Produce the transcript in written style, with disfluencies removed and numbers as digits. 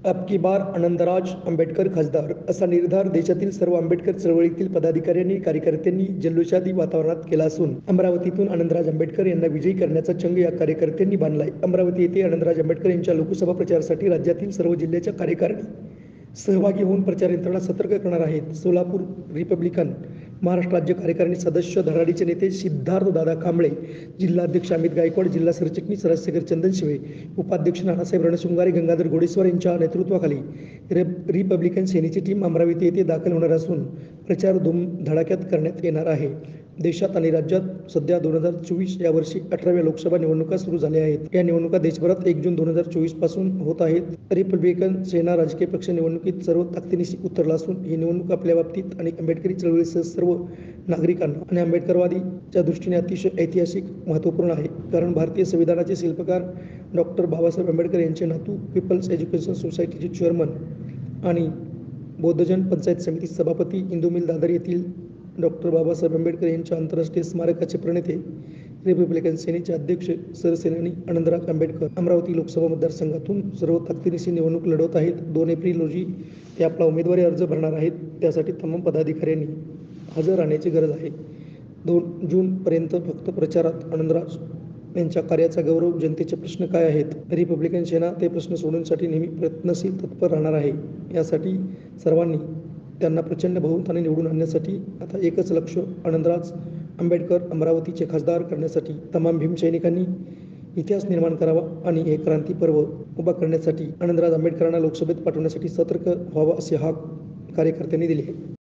अब की बार आनंदराज आंबेडकर खासदार असा निर्धार देशातील सर्व आंबेडकर चळवळीतील पदाधिकाऱ्यांनी कार्यकर्त्यांनी जल्लोषादी वातावरणात केला असून अमरावतीतून आनंदराज आंबेडकर यांना विजयी करण्याचा चंग या कार्यकर्त्यांनी बांधलाय। अमरावती येथे आनंदराज आंबेडकर यांच्या लोकसभा प्रचारासाठी राज्यातील सर्व जिल्ह्याच्या कार्यकारिणी सहभागी होऊन प्रचार यंत्रणा सतर्क करणार आहेत। सोलापूर रिपब्लिकन महाराष्ट्र राज्य कार्यकारिणी सदस्य धडाडीचे नेते सिद्धार्थ दादा कांबळे, जिल्हाध्यक्ष अमित गायकवाड, जिल्हा सरचिटणीस राजशेखर चंदनशिवे, उपाध्यक्ष नानासाहेब रणशृंगारे, गंगाधर घोडेश्वर यांच्या नेतृत्वाखाली रिपब्लिकन सेनेची टीम अमरावती येथे दाखल होणार असून प्रचार धडाक्यात करण्यात येणार आहे। देशात आणि राज्यात सध्या 2024 या वर्षी 18व्या लोकसभा निवडणुका सुरू झाल्या आहेत। या निवडणुका देशभरात 1 जून 2024 पासून होत आहेत। रिपब्लिकन सेना राजकीय पक्ष निवडणुकीत सर्व ताकदीनिशी उतरला असून ही निवडणूक आपल्या बाबतीत आणि आंबेडकरी चळवळीसह सर्व नागरिकांना आणि आंबेडकरवादीच्या दृष्टीने अतिशय ऐतिहासिक महत्त्वपूर्ण आहे। कारण भारतीय संविधानाचे शिल्पकार डॉक्टर बाबासाहेब आंबेडकर यांचे नातू, पीपल्स एज्युकेशन सोसायटीचे चेअरमन आणि बौद्धजन पंचायत समिती सभापती, इंदू मिल दादर येथील डॉक्टर बाबासाहेब आंबेडकर यांच्या आंतरराष्ट्रीय स्मारकाचे प्रणेते, रिपब्लिकन सेनेचे अध्यक्ष सरसेनानी आनंदराज आंबेडकर अमरावती लोकसभा मतदारसंघातून सर्व ताकदीनिशी निवडणूक लढवत आहेत। 2 एप्रिल रोजी ते आपला उमेदवारी अर्ज भरणार आहेत। त्यासाठी तमाम पदाधिकाऱ्यांनी हजर राहण्याची गरज आहे। 2 जूनपर्यंत फक्त प्रचारात आनंदराज यांच्या कार्याचा गौरव, जनतेचे प्रश्न काय आहेत, रिपब्लिकन सेना ते प्रश्न सोडवण्यासाठी नेहमी प्रयत्नशील तत्पर राहणार आहे। यासाठी सर्वांनी त्यांना प्रचंड बहुमताने निवडून आणण्यासाठी आता एकच लक्ष्य, आनंदराज आंबेडकर अमरावतीचे खासदार करण्यासाठी तमाम भीमसैनिकांनी इतिहास निर्माण करावा आणि हे क्रांती पर्व उभा करण्यासाठी आनंदराज आंबेडकरांना लोकसभेत पाठवण्यासाठी सतर्क व्हावा असे हाक कार्यकर्त्यांनी दिली आहे।